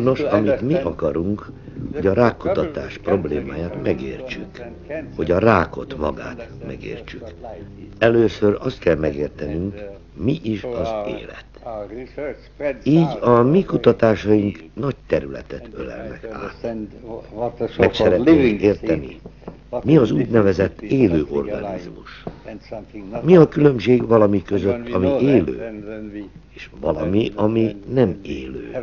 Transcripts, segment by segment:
Nos, amit mi akarunk, hogy a rákkutatás problémáját megértsük, hogy a rákot magát megértsük. Először azt kell megértenünk, mi is az élet. Így a mi kutatásaink nagy területet ölelnek át. Meg szeretnénk érteni, mi az úgynevezett élő organizmus. Mi a különbség valami között, ami élő, és valami, ami nem élő.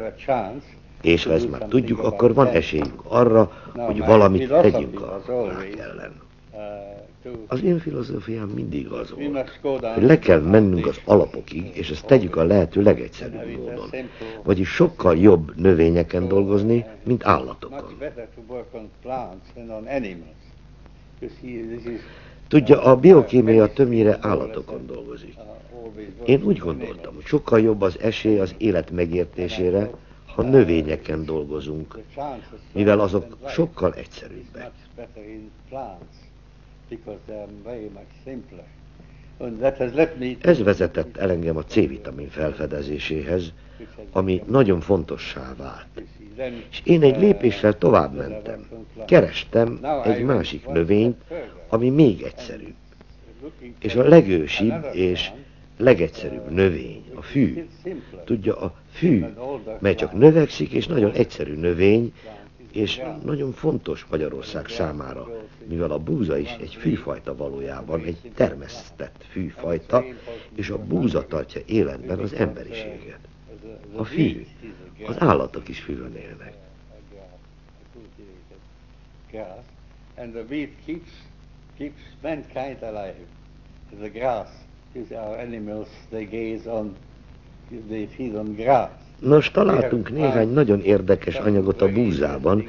És ha ezt már tudjuk, akkor van esélyünk arra, hogy valamit tegyünk a rák ellen. Az én filozófiám mindig az volt, hogy le kell mennünk az alapokig, és ezt tegyük a lehető legegyszerűbb módon. Vagyis sokkal jobb növényeken dolgozni, mint állatokon. Tudja, a biokémia többnyire állatokon dolgozik. Én úgy gondoltam, hogy sokkal jobb az esély az élet megértésére, ha növényeken dolgozunk, mivel azok sokkal egyszerűbbek. Ez vezetett el engem a C-vitamin felfedezéséhez, ami nagyon fontossá vált. És én egy lépéssel tovább mentem. Kerestem egy másik növényt, ami még egyszerűbb. És a legősibb és legegyszerűbb növény, a fű. Tudja, a fű, mely csak növekszik, és nagyon egyszerű növény, és nagyon fontos Magyarország számára, mivel a búza is egy fűfajta valójában, egy termesztett fűfajta, és a búza tartja életben az emberiséget. A fű, az állatok is fűvön élnek. Nos, találtunk néhány nagyon érdekes anyagot a búzában,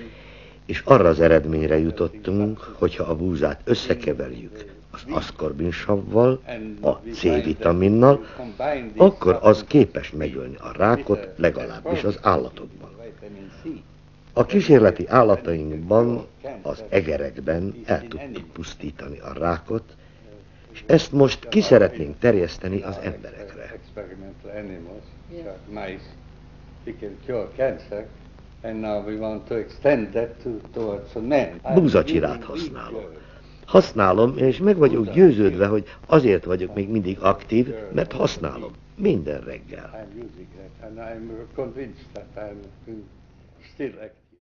és arra az eredményre jutottunk, hogyha a búzát összekeverjük az aszkorbinsavval, a C-vitaminnal, akkor az képes megölni a rákot, legalábbis az állatokban. A kísérleti állatainkban, az egerekben el tudtuk pusztítani a rákot, és ezt most ki szeretnénk terjeszteni az emberekre. Búzacsirát használok. Használom, és meg vagyok győződve, hogy azért vagyok még mindig aktív, mert használom. Minden reggel.